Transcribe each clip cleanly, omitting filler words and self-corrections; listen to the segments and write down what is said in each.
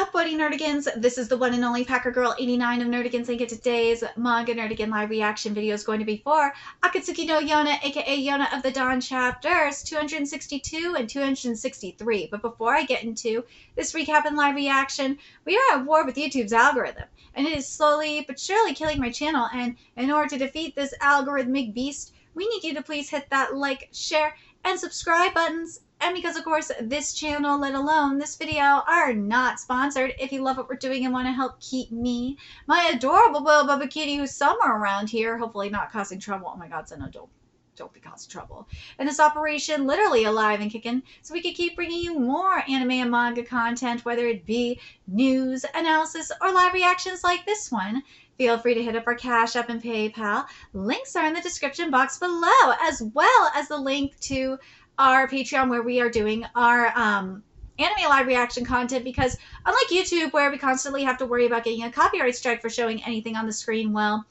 up, Buddy Nerdigans? This is the one and only Packer Girl 89 of Nerdigans, and today's manga Nerdigan live reaction video is going to be for Akatsuki no Yona, aka Yona of the Dawn chapters 262 and 263. But before I get into this recap and live reaction, we are at war with YouTube's algorithm, and it is slowly but surely killing my channel. And in order to defeat this algorithmic beast, we need you to please hit that like, share, and subscribe buttons. And because, of course, this channel, let alone this video, are not sponsored, if you love what we're doing and want to help keep me, my adorable little Bubba Kitty, who's somewhere around here, hopefully not causing trouble. Oh my God, Zeno, don't be causing trouble. And this operation literally alive and kicking, so we can keep bringing you more anime and manga content, whether it be news, analysis, or live reactions like this one. Feel free to hit up our Cash App and PayPal. Links are in the description box below, as well as the link to our Patreon, where we are doing our anime live reaction content, because unlike YouTube, where we constantly have to worry about getting a copyright strike for showing anything on the screen, well,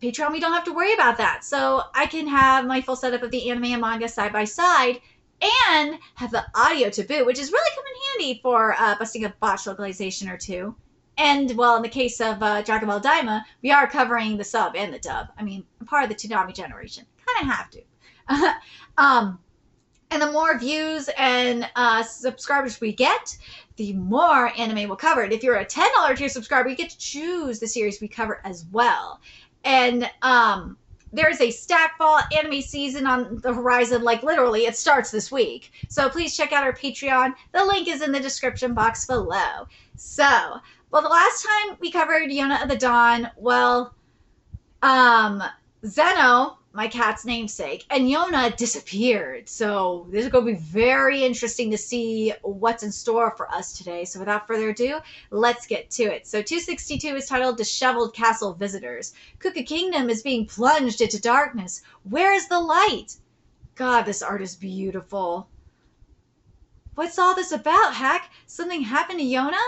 Patreon, we don't have to worry about that. So I can have my full setup of the anime and manga side by side and have the audio to boot, which is really come in handy for busting a botch localization or two. And, well, in the case of Dragon Ball Daima, we are covering the sub and the dub. I mean, I'm part of the Toonami generation. Kind of have to. And the more views and subscribers we get, the more anime we'll cover. And if you're a $10 tier subscriber, you get to choose the series we cover as well. And there is a Stackball anime season on the horizon. Like, literally, it starts this week. So please check out our Patreon. The link is in the description box below. So, well, the last time we covered Yona of the Dawn, well, Zeno, my cat's namesake, and Yona disappeared. So this is going to be very interesting to see what's in store for us today. So without further ado, let's get to it. So 262 is titled Disheveled Castle Visitors. Kuka Kingdom is being plunged into darkness. Where is the light? God, this art is beautiful. What's all this about, Hack? Something happened to Yona?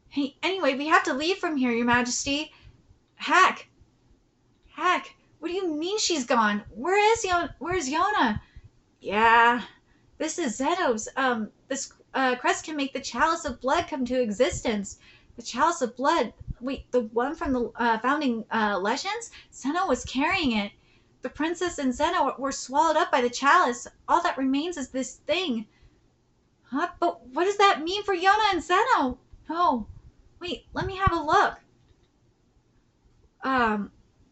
Hey, anyway, we have to leave from here, Your Majesty. Hack, what do you mean she's gone? Where's Yona? Yeah, this is Zeno's. This crest can make the Chalice of Blood come to existence. The Chalice of Blood? Wait, the one from the founding legends? Zeno was carrying it. The princess and Zeno were swallowed up by the Chalice. All that remains is this thing. Huh? But what does that mean for Yona and Zeno? No. Wait, let me have a look.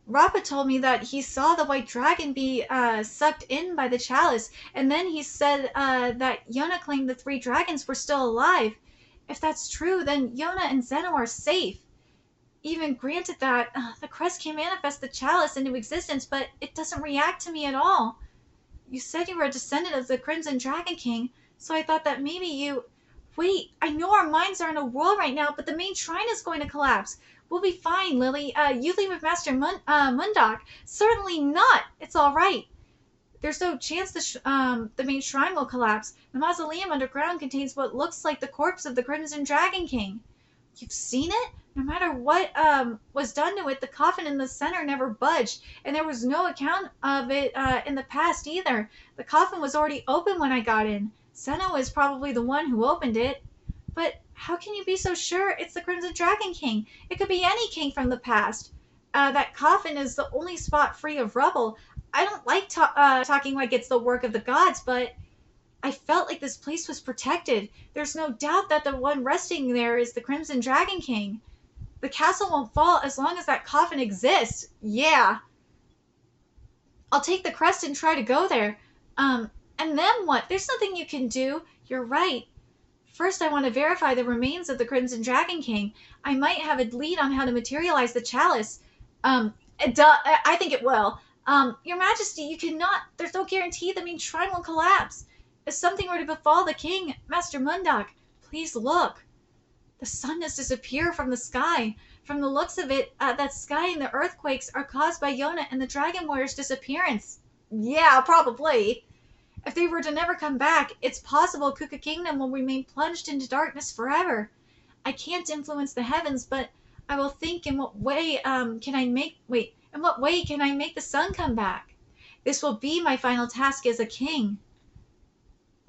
Rappa told me that he saw the white dragon be sucked in by the Chalice, and then he said that Yona claimed the 3 dragons were still alive. If that's true, then Yona and Zeno are safe. Even granted that the crest can manifest the Chalice into existence, but it doesn't react to me at all. You said you were a descendant of the Crimson Dragon King, so I thought that maybe you... Wait, I know our minds are in a whirl right now, but the main shrine is going to collapse. We'll be fine, Lily. You leave with Master Mundok. Certainly not. It's all right. There's no chance the main shrine will collapse. The mausoleum underground contains what looks like the corpse of the Crimson Dragon King. You've seen it? No matter what was done to it, the coffin in the center never budged, and there was no account of it in the past either. The coffin was already open when I got in. Zeno is probably the one who opened it. But how can you be so sure it's the Crimson Dragon King? It could be any king from the past. That coffin is the only spot free of rubble. I don't like talking like it's the work of the gods, but I felt like this place was protected. There's no doubt that the one resting there is the Crimson Dragon King. The castle won't fall as long as that coffin exists. Yeah. I'll take the crest and try to go there. And then what? There's nothing you can do. You're right. First, I want to verify the remains of the Crimson Dragon King. I might have a lead on how to materialize the Chalice. I think it will. Your Majesty, you cannot... There's no guarantee the main shrine will collapse. If something were to befall the king, Master Mundok, please look. The sun has disappeared from the sky. From the looks of it, that sky and the earthquakes are caused by Yona and the Dragon Warrior's disappearance. Yeah, probably. If they were to never come back, it's possible Kuka Kingdom will remain plunged into darkness forever. I can't influence the heavens, but I will think in what way can I make the sun come back? This will be my final task as a king.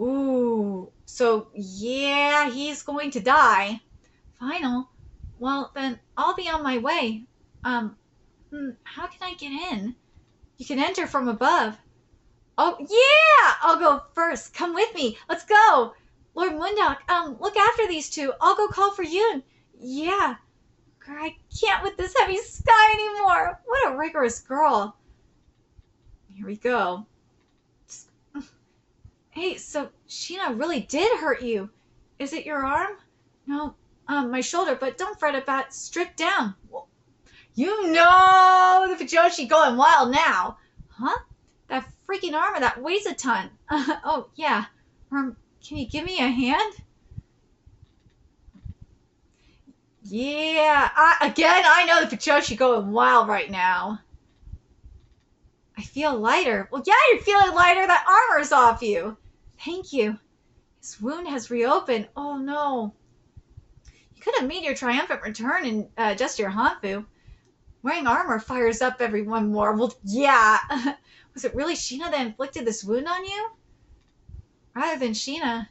Ooh, so yeah, he's going to die. Final? Well, then I'll be on my way. How can I get in? You can enter from above. Oh, yeah! I'll go first. Come with me. Let's go. Lord Moondock, look after these two. I'll go call for Yoon. Yeah. Girl, I can't with this heavy sky anymore. What a rigorous girl. Here we go. Hey, so Sheena really did hurt you. Is it your arm? No, my shoulder, but don't fret about it. Strip down. You know the Fujoshi going wild now. Huh? That freaking armor that weighs a ton. Oh, yeah. Can you give me a hand? Yeah, I know the Fujoshi going wild right now. I feel lighter. Well, yeah, you're feeling lighter. That armor's off you. Thank you. His wound has reopened. Oh, no. You could have made your triumphant return in just your Hanfu. Wearing armor fires up everyone more. Well, yeah. Was it really Sheena that inflicted this wound on you? Rather than Sheena,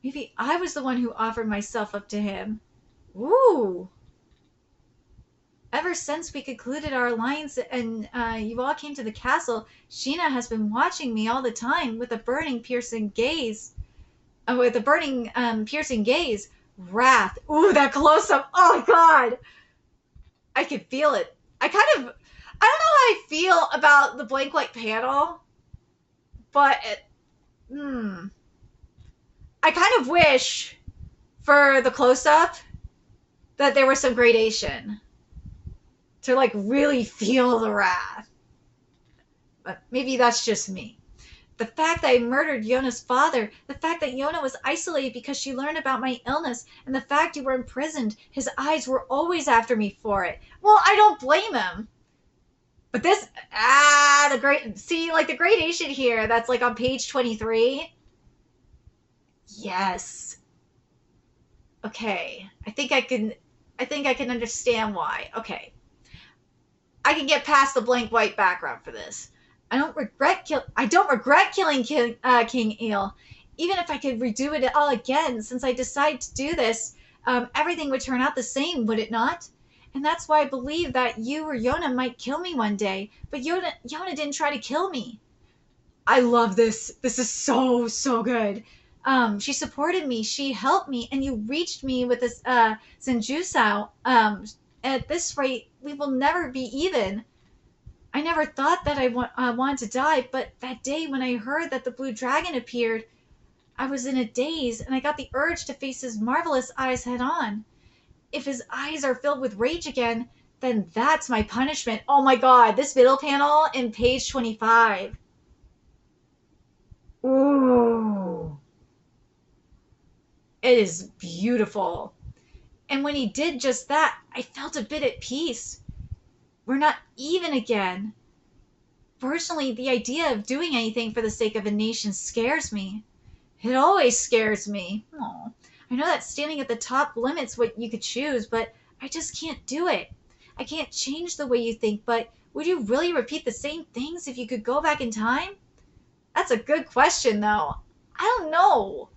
maybe I was the one who offered myself up to him. Ooh. Ever since we concluded our alliance and you all came to the castle, Sheena has been watching me all the time with a burning, piercing gaze. Piercing gaze. Wrath. Ooh, that close-up. Oh, God. I could feel it. I don't know how I feel about the blank white panel, but I kind of wish for the close-up that there was some gradation to like really feel the wrath. But maybe that's just me. The fact that I murdered Yona's father, the fact that Yona was isolated because she learned about my illness, and the fact you were imprisoned, his eyes were always after me for it. Well, I don't blame him. But this, the gradation here, that's like on page 23. Yes. Okay. I think I can understand why. Okay. I can get past the blank white background for this. I don't regret killing King Eel. Even if I could redo it all again, since I decided to do this, everything would turn out the same, would it not? And that's why I believe that you or Yona might kill me one day. But Yona didn't try to kill me. I love this. This is so, so good. She supported me. She helped me. And you reached me with this Senjutsu. At this rate, we will never be even. I never thought that I wanted to die, but that day when I heard that the blue dragon appeared, I was in a daze, and I got the urge to face his marvelous eyes head on. If his eyes are filled with rage again, then that's my punishment. Oh my god, this middle panel in page 25. Ooh. It is beautiful. And when he did just that, I felt a bit at peace. We're not even again. Personally, the idea of doing anything for the sake of a nation scares me. It always scares me. Aww. I know that standing at the top limits what you could choose, but I just can't do it. I can't change the way you think, but would you really repeat the same things if you could go back in time? That's a good question, though. I don't know.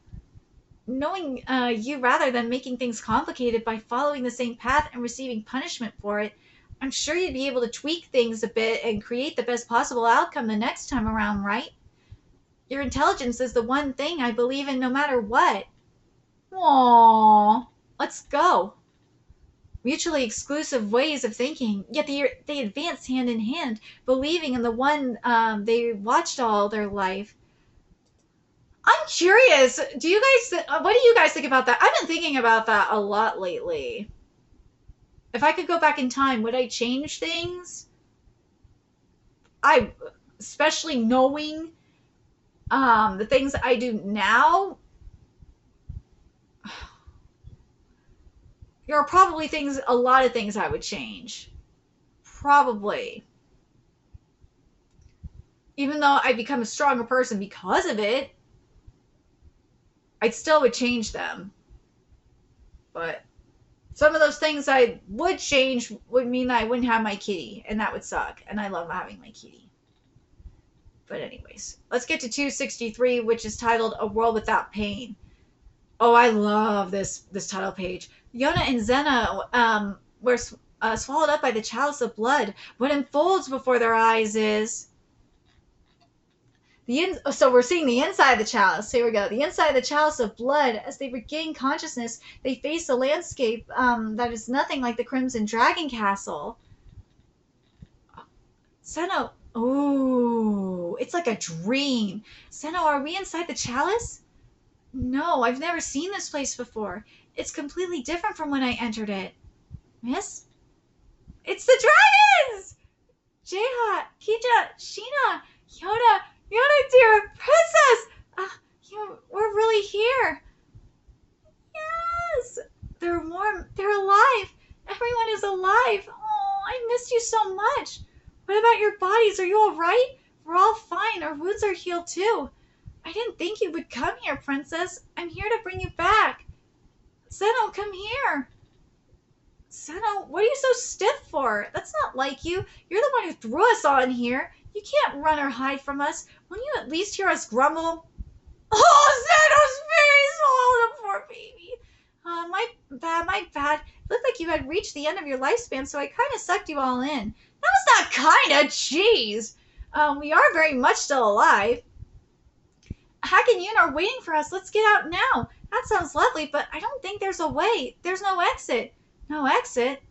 Knowing you rather than making things complicated by following the same path and receiving punishment for it, I'm sure you'd be able to tweak things a bit and create the best possible outcome the next time around, right? Your intelligence is the one thing I believe in no matter what. Aww. Let's go. Mutually exclusive ways of thinking, yet they advance hand in hand, believing in the one they watched all their life. I'm curious. What do you guys think about that? I've been thinking about that a lot lately. If I could go back in time, would I change things? Especially knowing the things I do now, there are probably a lot of things I would change. Probably. Even though I become a stronger person because of it, I still would change them. But some of those things I would change would mean that I wouldn't have my kitty, and that would suck. And I love having my kitty. But anyways, let's get to 263, which is titled A World Without Pain. Oh, I love this title page. Yona and Zena were swallowed up by the chalice of blood. What unfolds before their eyes is so we're seeing the inside of the chalice. Here we go. The inside of the chalice of blood. As they regain consciousness, they face a landscape that is nothing like the Crimson Dragon Castle. Seno, ooh, it's like a dream. Seno, are we inside the chalice? No, I've never seen this place before. It's completely different from when I entered it. Miss? It's the dragons! Jeha, Kija, Sheena, Yona, dear princess! We're really here. Yes! They're warm. They're alive. Everyone is alive. Oh, I missed you so much. What about your bodies? Are you all right? We're all fine. Our wounds are healed too. I didn't think you would come here, princess. I'm here to bring you back. Zeno, come here. Zeno, what are you so stiff for? That's not like you. You're the one who threw us all in here. You can't run or hide from us. Won't you at least hear us grumble? Oh, Zeno's very small, the poor baby. My bad. It looked like you had reached the end of your lifespan, so I kind of sucked you all in. That was not kinda. Jeez. We are very much still alive. Hack and Yuna are waiting for us. Let's get out now. That sounds lovely, but I don't think there's a way. There's no exit. No exit?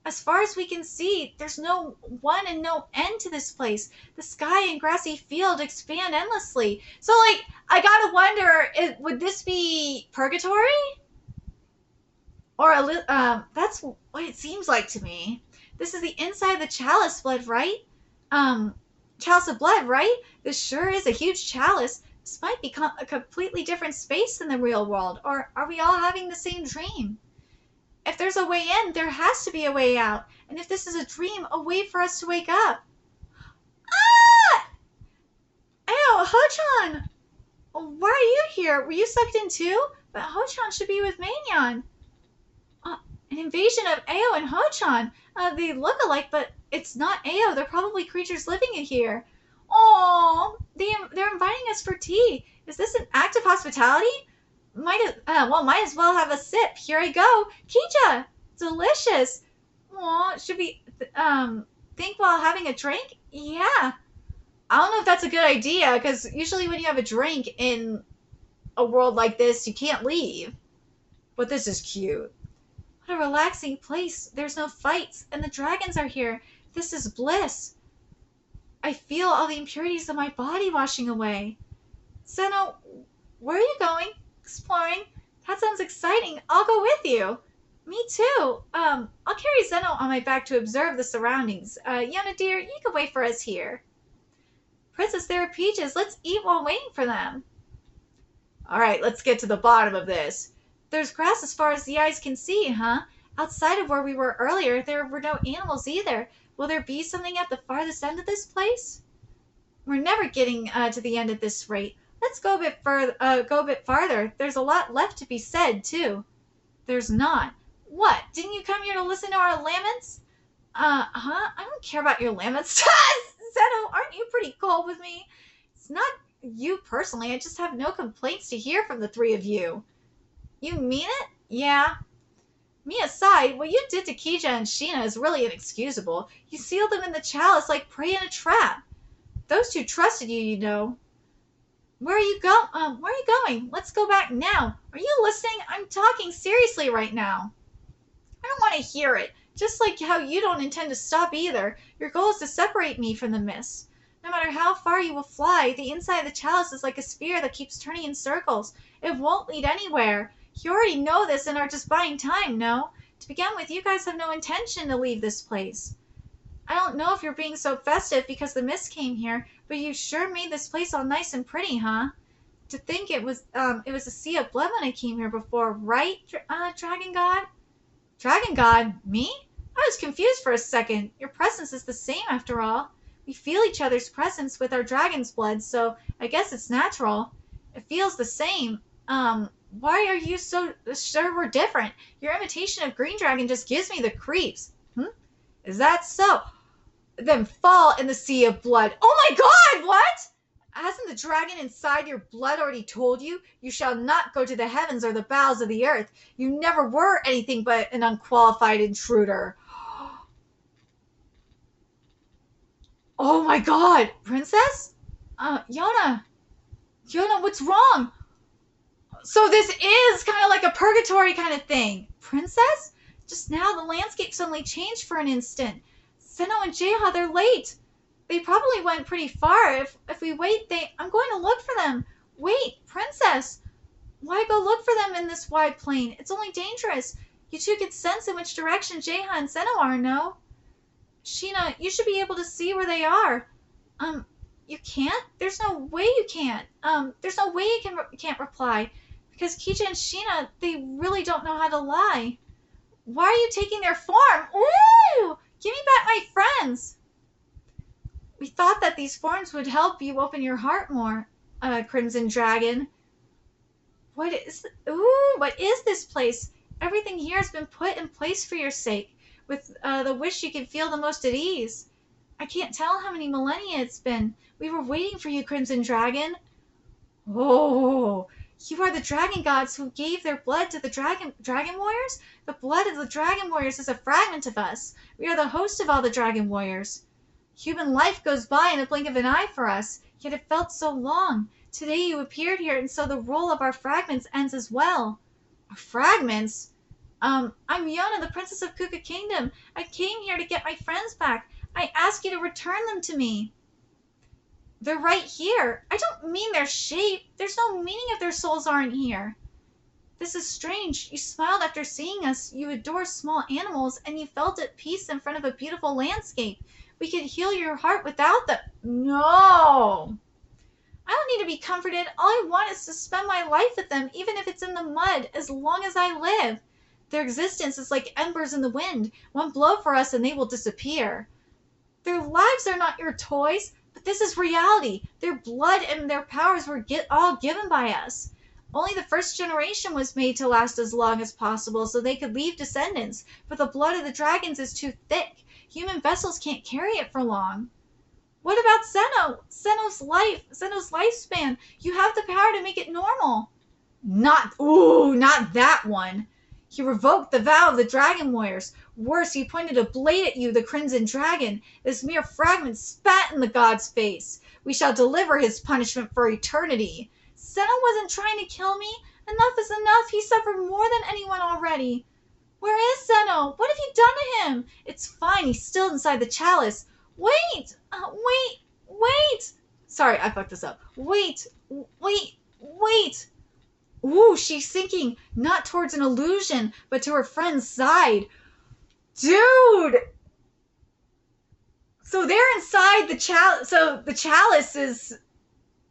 As far as we can see, there's no one and no end to this place. The sky and grassy field expand endlessly. So, like, I gotta wonder, would this be purgatory? Or that's what it seems like to me. This is the inside of the chalice blood, right? Chalice of blood, right? This sure is a huge chalice. This might be a completely different space than the real world. Or are we all having the same dream? If there's a way in, there has to be a way out. And if this is a dream, a way for us to wake up. Ah! Ew, Ho-chan! Why are you here? Were you sucked in too? But Ho-chan should be with Maenyan. An invasion of Ao and Ho-chan. They look alike, but it's not Ao. They're probably creatures living in here. Oh, they're inviting us for tea. Is this an act of hospitality? Might as well have a sip. Here I go. Kija, delicious. Aw, should we think while having a drink? Yeah. I don't know if that's a good idea, because usually when you have a drink in a world like this, you can't leave. But this is cute. What a relaxing place. There's no fights, and the dragons are here. This is bliss. I feel all the impurities of my body washing away. Zeno, where are you going? Exploring? That sounds exciting. I'll go with you. Me too. I'll carry Zeno on my back to observe the surroundings. Yona dear, you can wait for us here. Princess, there are peaches. Let's eat while waiting for them. Alright, let's get to the bottom of this. There's grass as far as the eyes can see, huh? Outside of where we were earlier, there were no animals either. Will there be something at the farthest end of this place? We're never getting to the end at this rate. Let's go a bit farther. There's a lot left to be said, too. There's not. What? Didn't you come here to listen to our laments? I don't care about your laments. Zeno, aren't you pretty cold with me? It's not you personally. I just have no complaints to hear from the three of you. You mean it? Yeah. Me aside, what you did to Kija and Sheena is really inexcusable. You sealed them in the chalice like prey in a trap. Those two trusted you, you know. Where are you going? Let's go back now. Are you listening? I'm talking seriously right now. I don't want to hear it. Just like how you don't intend to stop either. Your goal is to separate me from the mist. No matter how far you will fly, the inside of the chalice is like a sphere that keeps turning in circles. It won't lead anywhere. You already know this and are just buying time, no? To begin with, you guys have no intention to leave this place. I don't know if you're being so festive because the mist came here, but you sure made this place all nice and pretty, huh? To think it was a sea of blood when I came here before, right, Dragon God? Dragon God? Me? I was confused for a second. Your presence is the same after all. We feel each other's presence with our dragon's blood, so I guess it's natural. It feels the same. Why are you so sure we're different? Your imitation of Green Dragon just gives me the creeps. Is that so? Then fall in the sea of blood. Oh my god, what? Hasn't the dragon inside your blood already told you? You shall not go to the heavens or the bowels of the earth. You never were anything but an unqualified intruder. Oh my god! Princess? Yona. Yona, what's wrong? So this is kind of like a purgatory kind of thing. Princess? Just now the landscape suddenly changed for an instant. Seno and Jeha, they're late. They probably went pretty far. If we wait, I'm going to look for them. Wait, Princess. Why go look for them in this wide plain? It's only dangerous. You two can sense in which direction Jeha and Seno are, no? Sheena, you should be able to see where they are. You can't? There's no way you can't. There's no way you can't reply. Because Kija and Sheena, they really don't know how to lie. Why are you taking their form? Ooh! Give me back my friends! We thought that these forms would help you open your heart more, Crimson Dragon. What is this place? Everything here has been put in place for your sake, with the wish you can feel the most at ease. I can't tell how many millennia it's been. We were waiting for you, Crimson Dragon. Oh, you are the dragon gods who gave their blood to the dragon warriors? The blood of the dragon warriors is a fragment of us. We are the host of all the dragon warriors. Human life goes by in a blink of an eye for us, yet it felt so long. Today you appeared here, and so the role of our fragments ends as well. Our fragments? I'm Yona, the Princess of Kuka Kingdom. I came here to get my friends back. I ask you to return them to me. They're right here. I don't mean their shape. There's no meaning if their souls aren't here. This is strange. You smiled after seeing us. You adore small animals, and you felt at peace in front of a beautiful landscape. We could heal your heart without them. No! I don't need to be comforted. All I want is to spend my life with them, even if it's in the mud, as long as I live. Their existence is like embers in the wind. One blow for us and they will disappear. Their lives are not your toys, but this is reality. Their blood and their powers were all given by us. Only the first generation was made to last as long as possible so they could leave descendants, but the blood of the dragons is too thick. Human vessels can't carry it for long. What about Seno? Seno's lifespan. You have the power to make it normal. Not that one. He revoked the vow of the dragon warriors. Worse, he pointed a blade at you, the Crimson Dragon. This mere fragment spat in the god's face. We shall deliver his punishment for eternity. Seno wasn't trying to kill me. Enough is enough. He suffered more than anyone already. Where is Seno? What have you done to him? It's fine. He's still inside the chalice. Wait! Wait! Sorry, I fucked this up. Wait! Ooh, she's sinking not towards an illusion, but to her friend's side. Dude! So they're inside the chalice. So the chalice is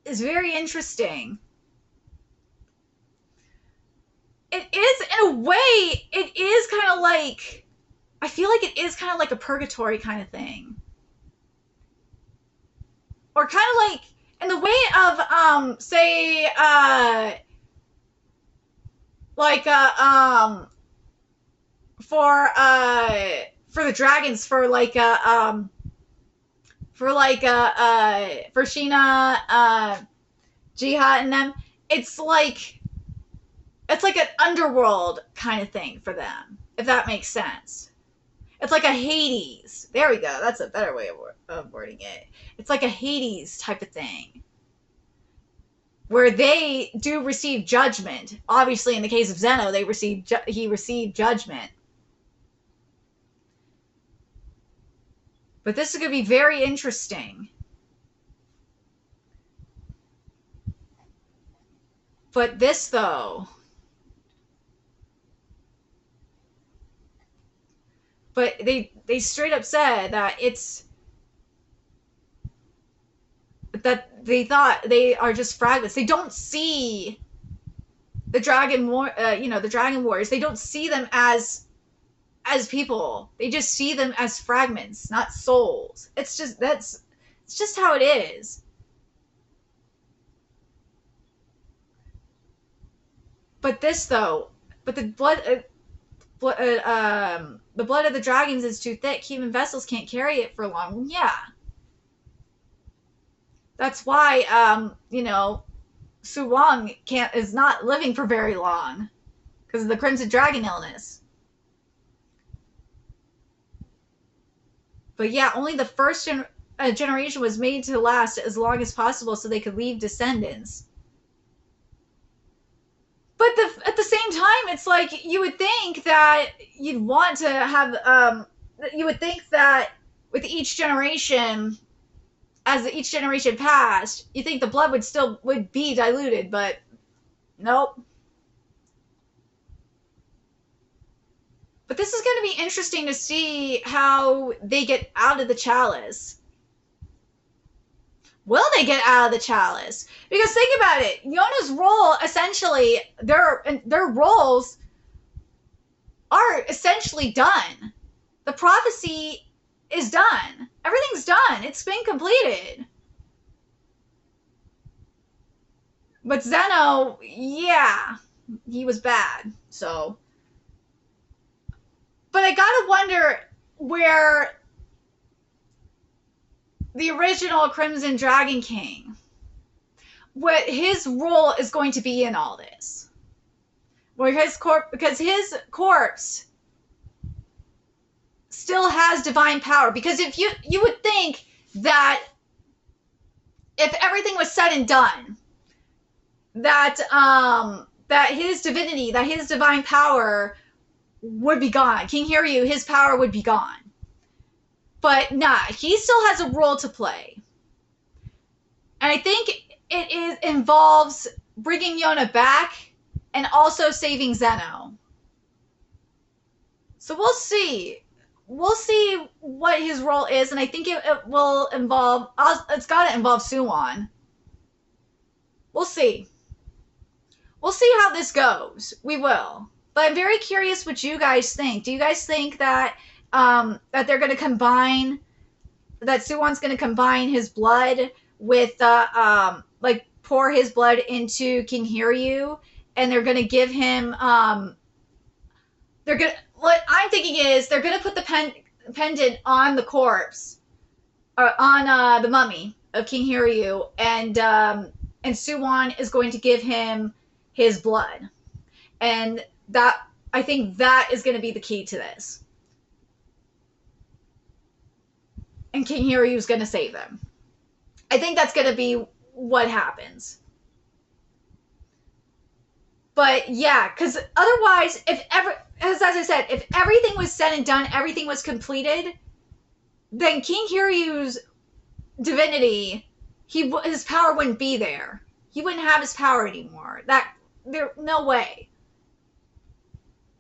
very interesting. It is, in a way, it is kind of like, I feel like it is kind of like a purgatory kind of thing. Or kind of like, in the way of, say, for the dragons, for Sheena, Jiha and them, it's like an underworld kind of thing for them, if that makes sense. It's like a Hades. There we go. That's a better way of wording it. It's like a Hades type of thing, where they do receive judgment. Obviously, in the case of Zeno, he received judgment. But this is going to be very interesting. But this, though... But they straight up said that that they thought they are just fragments. They don't see the dragon warriors. They don't see them as people. They just see them as fragments, not souls. It's just how it is. But this, though, the blood. The blood of the dragons is too thick. Human vessels can't carry it for long. Yeah. That's why, Su Wong is not living for very long because of the Crimson Dragon illness. But yeah, only the first generation was made to last as long as possible so they could leave descendants. But at the same time, it's like you would think that you'd want to have. You would think that with each generation, as each generation passed, you think the blood would be diluted, but nope. But this is going to be interesting to see how they get out of the chalice. Will they get out of the chalice? Because think about it, Yona's role essentially, their roles are essentially done. The prophecy is done. Everything's done. It's been completed. But Zeno, yeah, he was bad. So, but I gotta wonder where the original Crimson Dragon King, what his role is going to be in all this. Where because his corpse still has divine power. Because if you would think that if everything was said and done, that that his divinity, that his divine power would be gone. King Hiryu, his power would be gone. But nah, he still has a role to play. And I think involves bringing Yona back and also saving Zeno. So we'll see. We'll see what his role is, and I think it will involve. It's got to involve Suwon. We'll see. We'll see how this goes. We will. But I'm very curious what you guys think. Do you guys think that that they're going to combine, that Suwon's going to combine his blood with like pour his blood into King Hiryu, and they're going to give him what I'm thinking is they're going to put the pendant on the corpse, or on the mummy of King Hiryu, and Suwon is going to give him his blood. And that, I think that is going to be the key to this. And King Hiryu is going to save them. I think that's going to be what happens. But yeah, because otherwise, as I said, if everything was said and done, everything was completed, then King Hiryu's divinity, his power wouldn't be there. He wouldn't have his power anymore. No way.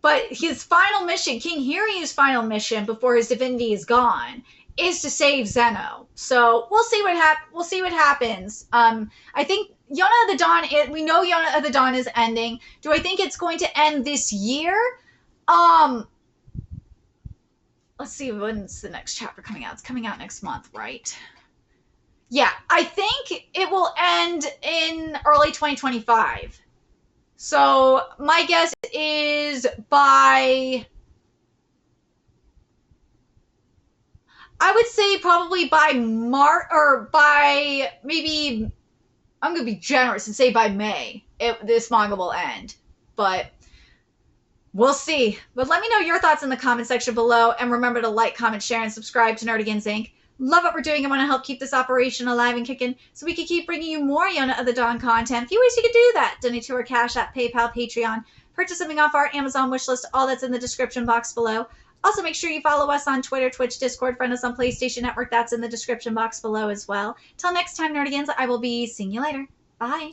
But his final mission, King Hiryu's final mission before his divinity is gone, is to save Zeno. So we'll see what happens. I think Yona of the Dawn, we know Yona of the Dawn is ending. Do I think it's going to end this year? Let's see, when's the next chapter coming out? It's coming out next month, right? Yeah, I think it will end in early 2025. So my guess is I would say probably by March, or by maybe, I'm going to be generous and say by May, this manga will end. But we'll see. But let me know your thoughts in the comment section below. And remember to like, comment, share, and subscribe to Nerdigans Inc. Love what we're doing and want to help keep this operation alive and kicking so we can keep bringing you more Yona of the Dawn content. A few ways you can do that. Donate to our Cash App, PayPal, Patreon. Purchase something off our Amazon wishlist. All that's in the description box below. Also, make sure you follow us on Twitter, Twitch, Discord, friend us on PlayStation Network. That's in the description box below as well. Till next time, Nerdigans, I will be seeing you later. Bye.